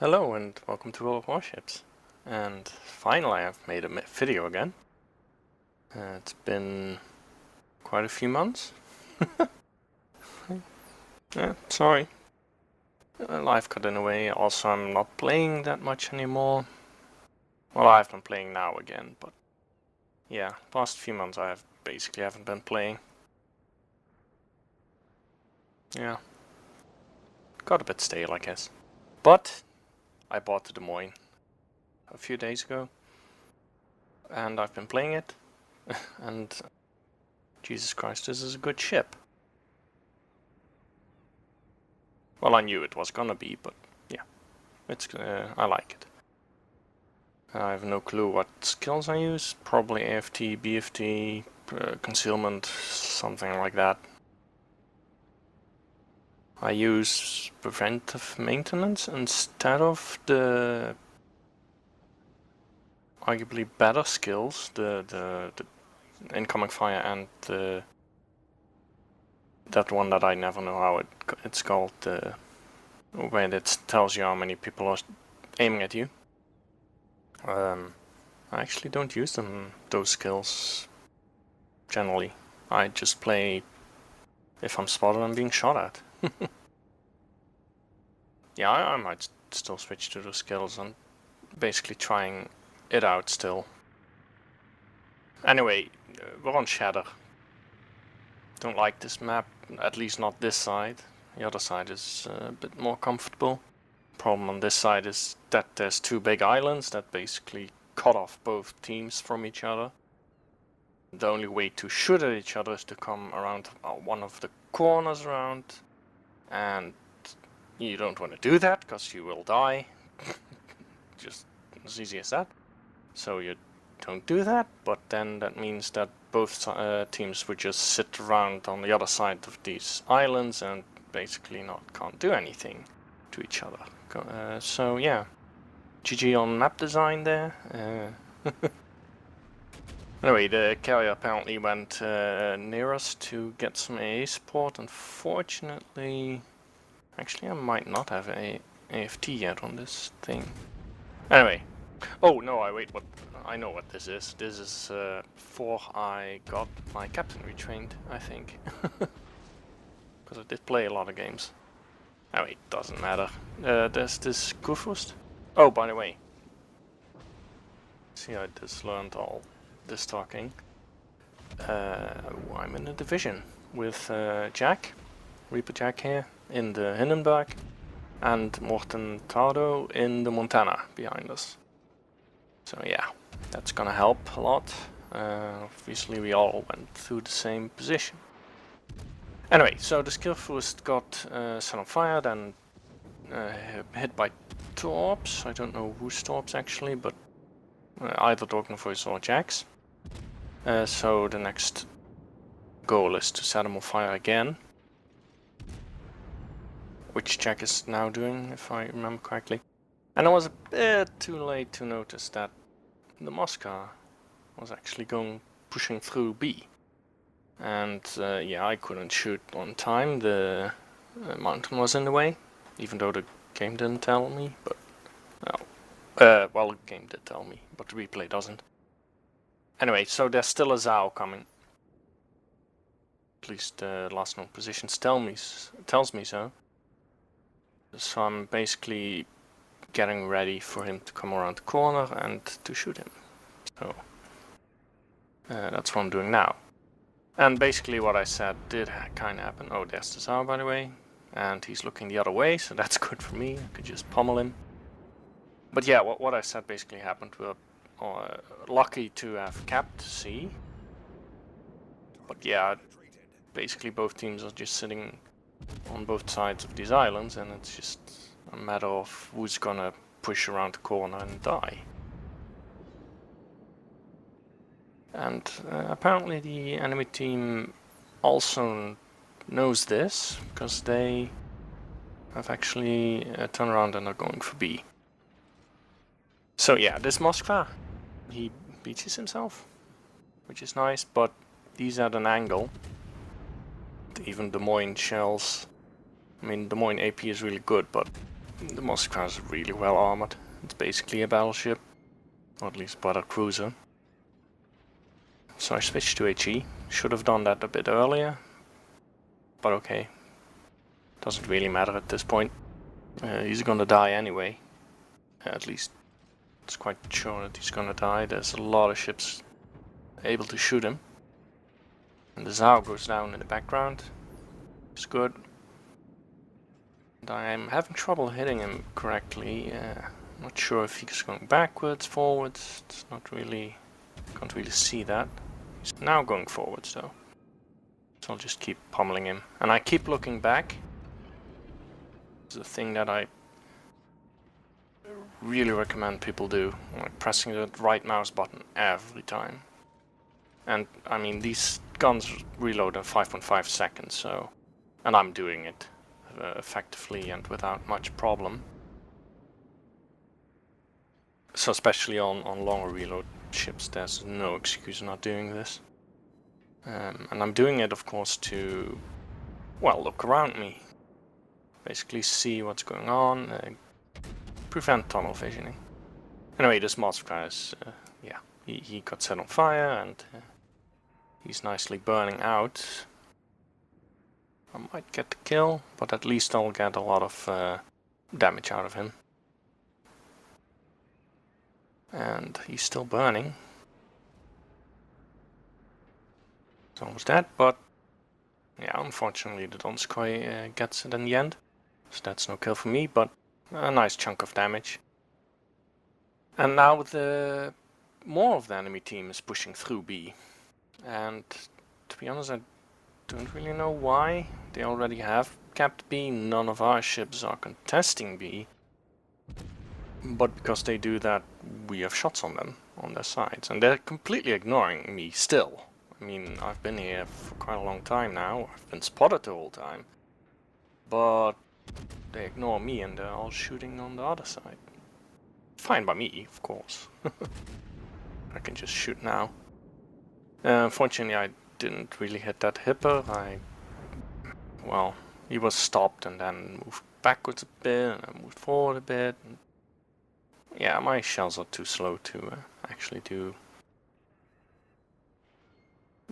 Hello and welcome to Warships. And finally I've made a video again. It's been quite a few months. Yeah, sorry. Life got in the way. Also I'm not playing that much anymore. Well, I've been playing now again, but yeah, past few months I basically haven't been playing. Yeah. Got a bit stale, I guess. But I bought the Des Moines a few days ago. And I've been playing it. And Jesus Christ, this is a good ship. Well, I knew it was gonna be, but yeah, it's I like it. I have no clue what skills I use. Probably AFT, BFT, concealment, something like that. I use preventive maintenance instead of the arguably better skills, the incoming fire and that one that I never know how it's called, where it tells you how many people are aiming at you. I actually don't use those skills generally. I just play if I'm spotted and being shot at. Yeah, I might still switch to those skills and basically trying it out still. Anyway, we're on Shatter. Don't like this map, at least not this side. The other side is a bit more comfortable. Problem on this side is that there's two big islands that basically cut off both teams from each other. The only way to shoot at each other is to come around one of the corners around, and you don't want to do that because you will die. Just as easy as that. So you don't do that, but then that means that both teams would just sit around on the other side of these islands and basically can't do anything to each other. So yeah, GG on map design there. Anyway, the carrier apparently went near us to get some AA support. Unfortunately, actually I might not have a AFT yet on this thing. Anyway, oh no, I know what this is. This is before I got my captain retrained, I think. Because I did play a lot of games. Anyway, it doesn't matter. There's this Kurfürst. Oh, by the way. See, I just learned all this talking. I'm in a division with Jack, Reaper Jack here, in the Hindenburg, and Morten Tardo in the Montana behind us. So yeah, that's gonna help a lot. Obviously we all went through the same position. Anyway, so the Skillfulest got set on fire, then hit by torps. I don't know whose torps actually, but either Doggenvoice or Jack's. So the next goal is to set him on fire again. Which Jack is now doing, if I remember correctly. And I was a bit too late to notice that the Moscar was actually pushing through B. And yeah, I couldn't shoot on time. The mountain was in the way, even though the game didn't tell me. But well, the game did tell me, but the replay doesn't. Anyway, so there's still a ZAO coming. At least the last known positions tells me so. So I'm basically getting ready for him to come around the corner and to shoot him. So that's what I'm doing now. And basically what I said did kind of happen. Oh, there's the ZAO, by the way. And he's looking the other way, so that's good for me. I could just pummel him. But yeah, what I said basically happened. We're lucky to have capped C. But yeah, basically both teams are just sitting on both sides of these islands, and it's just a matter of who's gonna push around the corner and die. And apparently the enemy team also knows this, because they have actually turned around and are going for B. So yeah, this Moskva, he beaches himself, which is nice, but he's at an angle. Even Des Moines shells, I mean Des Moines AP is really good, but The Moskva is really well armored. It's basically a battleship, or at least a battle cruiser. So I switched to HE. Should have done that a bit earlier, but okay. Doesn't really matter at this point. He's gonna die anyway. At least it's quite sure that he's gonna die. There's a lot of ships able to shoot him. And the ZAO goes down in the background. It's good. And I'm having trouble hitting him correctly. Not sure if he's going backwards, forwards. It's not really... Can't really see that. He's now going forwards though. So I'll just keep pummeling him. And I keep looking back. It's a thing that I really recommend people do. Like pressing the right mouse button every time. And I mean, these guns reload in 5.5 seconds, so... And I'm doing it effectively and without much problem. So especially on longer reload ships, there's no excuse not doing this. And I'm doing it, of course, to, well, look around me. Basically see what's going on, prevent tunnel visioning. Anyway, this Moskva is, yeah, he got set on fire and he's nicely burning out. I might get the kill, but at least I'll get a lot of damage out of him. And he's still burning. It's almost dead, but yeah, unfortunately the Donskoy gets it in the end. So that's no kill for me, but a nice chunk of damage. And now more of the enemy team is pushing through B. And to be honest, I don't really know why. They already have capped B. None of our ships are contesting B. But because they do that, we have shots on them, on their sides. And they're completely ignoring me still. I mean, I've been here for quite a long time now. I've been spotted the whole time. But they ignore me and they're all shooting on the other side. Fine by me, of course. I can just shoot now. Unfortunately, I didn't really hit that hipper. Well, he was stopped and then moved backwards a bit and I moved forward a bit. And yeah, my shells are too slow to actually do...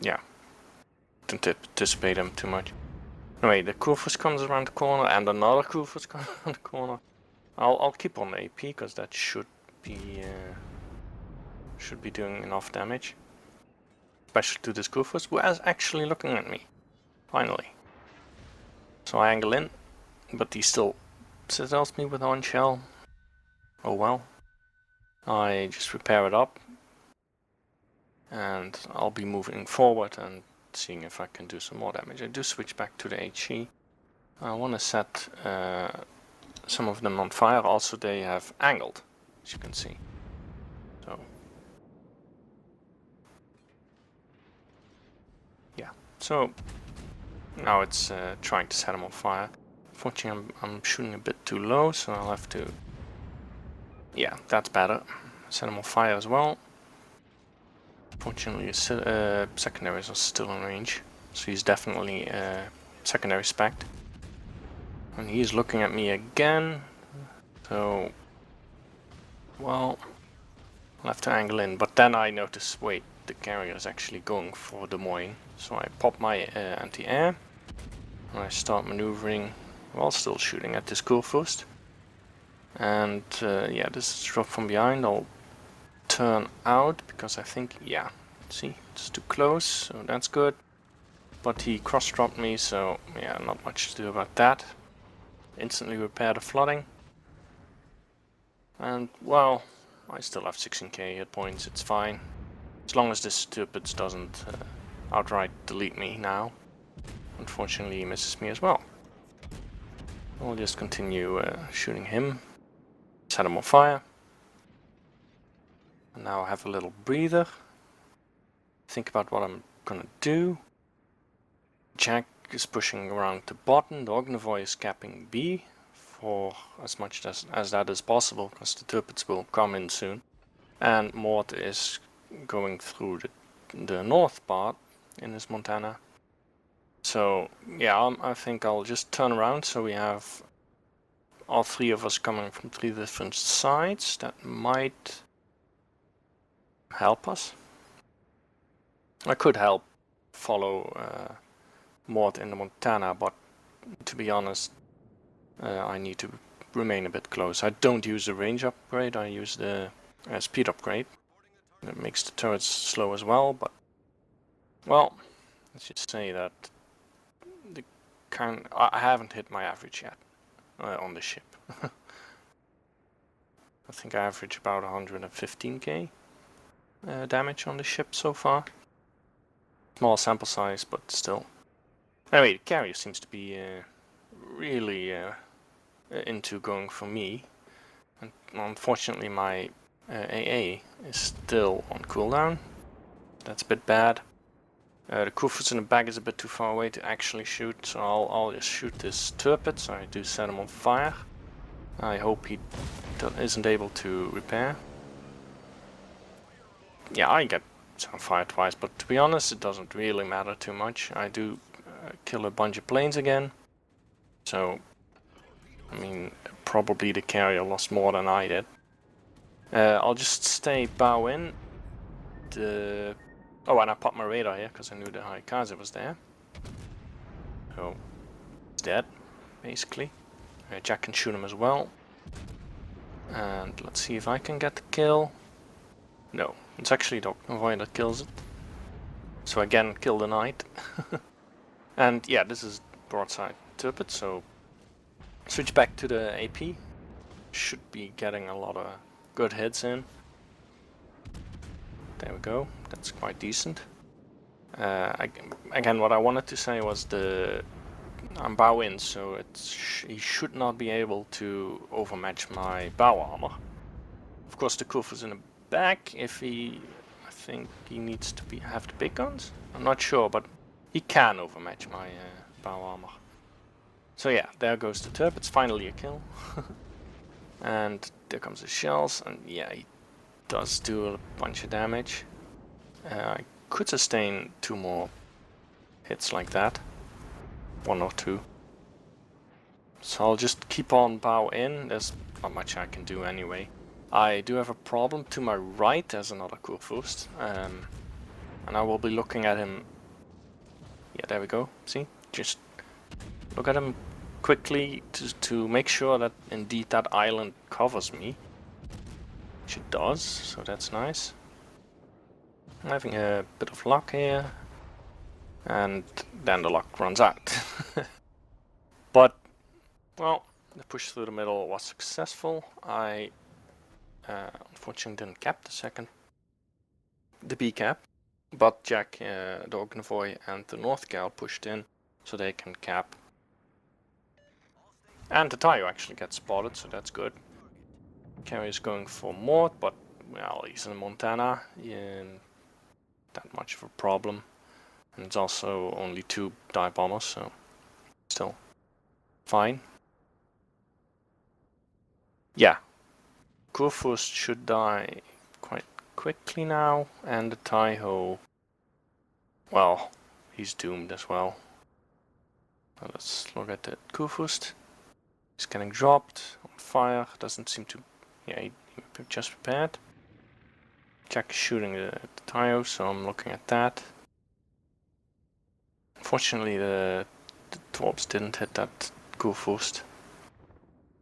Yeah, didn't anticipate them too much. Anyway, the Kurfürst comes around the corner and another Kurfürst comes around the corner. I'll keep on the AP because that should be doing enough damage. Especially to this Kurfürst, who is actually looking at me. Finally. So I angle in, but he still sizzles me with one shell. Oh well. I just repair it up. And I'll be moving forward and seeing if I can do some more damage. I do switch back to the HE. I want to set some of them on fire. Also, they have angled, as you can see. So, yeah. So now it's trying to set them on fire. Unfortunately, I'm shooting a bit too low, so I'll have to. Yeah, that's better. Set them on fire as well. Fortunately, secondaries are still in range, so he's definitely secondary spec'd. And he's looking at me again, so, well, I'll have to angle in. But then I notice, wait, the carrier is actually going for Des Moines. So I pop my anti-air, and I start maneuvering while still shooting at this Kurfürst. And yeah, this is dropped from behind. I'll turn out because I think, yeah, see, it's too close, so that's good. But he cross-dropped me, so yeah, not much to do about that. Instantly repair the flooding. And well, I still have 16k hit points, it's fine. As long as this stupid doesn't outright delete me now. Unfortunately, he misses me as well. I'll just continue shooting him. Set him on fire. Now I have a little breather. Think about what I'm gonna do. Jack is pushing around the bottom. The Ognivoy is capping B for as much as that is possible, because the Tirpitz will come in soon. And Mort is going through the north part in his Montana. So yeah, I think I'll just turn around so we have all three of us coming from 3 different sides. That might help us. I could help follow Mort in the Montana, but to be honest, I need to remain a bit close. I don't use the range upgrade, I use the speed upgrade. It makes the turrets slow as well, but well, let's just say that I haven't hit my average yet on the ship. I think I average about 115k damage on the ship so far. Small sample size, but still. Anyway, the carrier seems to be really into going for me. And unfortunately my AA is still on cooldown. That's a bit bad. The Kufus in the back is a bit too far away to actually shoot, so I'll just shoot this turret, so I do set him on fire. I hope he isn't able to repair. Yeah, I get set on fire twice, but to be honest, it doesn't really matter too much. I do kill a bunch of planes again, so I mean, probably the carrier lost more than I did. I'll just stay bow in. Oh, and I popped my radar here because I knew the Haikaze was there. So, it's dead, basically. Jack can shoot him as well. And let's see if I can get the kill. No, it's actually the convoy that kills it. So again, kill the knight. And yeah, this is broadside turret, so switch back to the AP. Should be getting a lot of good hits in. There we go, that's quite decent. Again, what I wanted to say was I'm bow in, so he should not be able to overmatch my bow armor. Of course, the Kuf is in the back. I think he needs to have the big guns. I'm not sure, but he can overmatch my bow armor. So yeah, there goes the turret. It's finally a kill. And there comes the shells, and yeah, he does do a bunch of damage. I could sustain 2 more hits like that. 1 or 2. So I'll just keep on bow in. There's not much I can do anyway. I do have a problem to my right. There's another Kurfürst. And I will be looking at him. Yeah, there we go. See? Just look at him quickly to make sure that indeed that island covers me. Which it does, so that's nice. I'm having a bit of luck here. And then the luck runs out. But, well, the push through the middle was successful. I unfortunately didn't cap the B cap. But Jack, the Ognavoy and the North Gal pushed in so they can cap. And the Tayo actually gets spotted, so that's good. Carrier's going for Mort, but well, he's in Montana. That much of a problem. And it's also only 2 dive bombers, so still fine. Yeah, Kurfürst should die quite quickly now, and the Taiho, well, he's doomed as well. Now let's look at the Kurfürst. He's getting dropped on fire, doesn't seem to, yeah, he just prepared. Jack is shooting the Taiho, so I'm looking at that. Unfortunately, the Torps didn't hit that Kurfürst.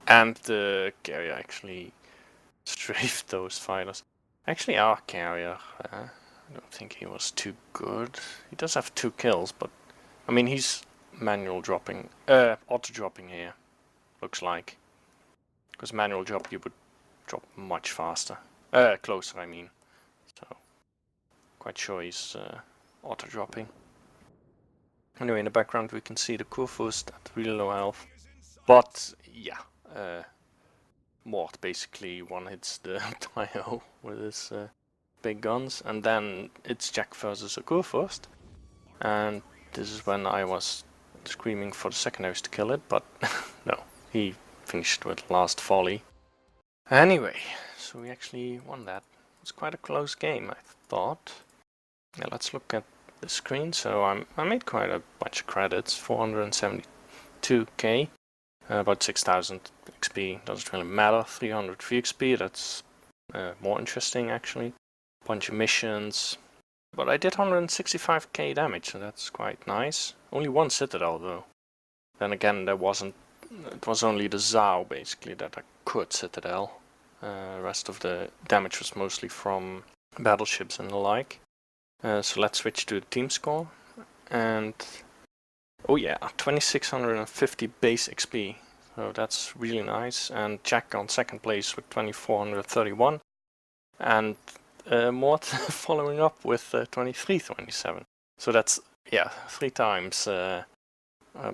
And the carrier actually strafed those fighters. Actually, our carrier, I don't think he was too good. He does have 2 kills, but I mean, he's manual dropping, auto dropping here, looks like. Because manual drop, you would drop much faster. Closer, I mean. So, quite sure he's auto dropping. Anyway, in the background we can see the Kurfürst at really low health. But, yeah, Mort basically one-hits the Taiho with his big guns. And then it's Jack versus a Kurfürst. And this is when I was screaming for the secondaries to kill it, but no, he finished with last volley. Anyway, so we actually won that. It was quite a close game, I thought. Yeah, let's look at the screen. So I made quite a bunch of credits, 472k. About 6000 XP, doesn't really matter. 300 VXP, that's more interesting actually. Bunch of missions. But I did 165k damage, so that's quite nice. Only one citadel though. Then again, it was only the ZAO basically that I could citadel. Rest of the damage was mostly from battleships and the like. So let's switch to the team score. And oh yeah, 2650 base XP. So that's really nice. And Jack on second place with 2431. And Mort following up with 2327. So that's, yeah, 3 times a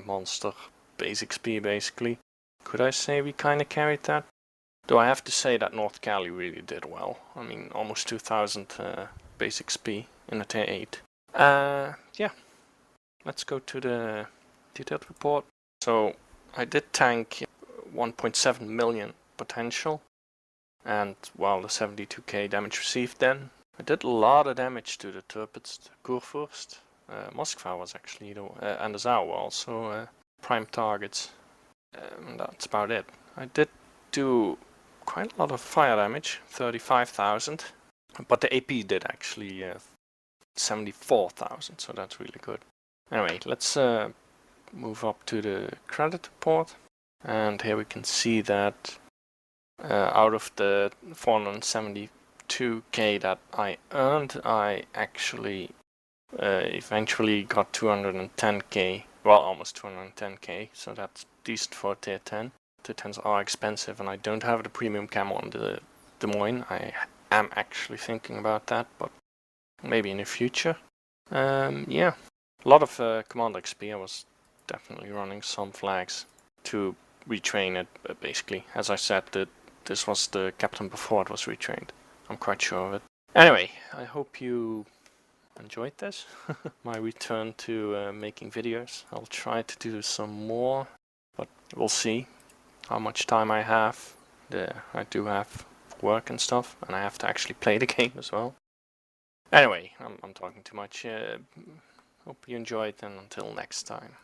monster base XP basically. Could I say we kinda carried that? Though I have to say that North Cali really did well. I mean, almost 2000 base XP in a tier 8. Yeah, let's go to the detailed report. So I did tank 1.7 million potential. And well, the 72k damage received then. I did a lot of damage to the Turpets, the Kurfürst. Moskva was actually, and the ZAO were also prime targets. That's about it. I did do quite a lot of fire damage, 35,000. But the AP did actually 74,000, so that's really good. Anyway, let's move up to the credit report. And here we can see that out of the 472k that I earned, I actually eventually got 210k, well, almost 210k, so that's decent for a tier 10. Tier 10s are expensive, and I don't have the premium camo on the Des Moines. I am actually thinking about that, but maybe in the future. Yeah, a lot of commander XP. I was definitely running some flags to retrain it, basically. As I said, this was the captain before it was retrained. I'm quite sure of it. Anyway, I hope you enjoyed this. My return to making videos. I'll try to do some more, but we'll see how much time I have. I do have work and stuff, and I have to actually play the game as well. Anyway, I'm talking too much. Hope you enjoyed, and until next time.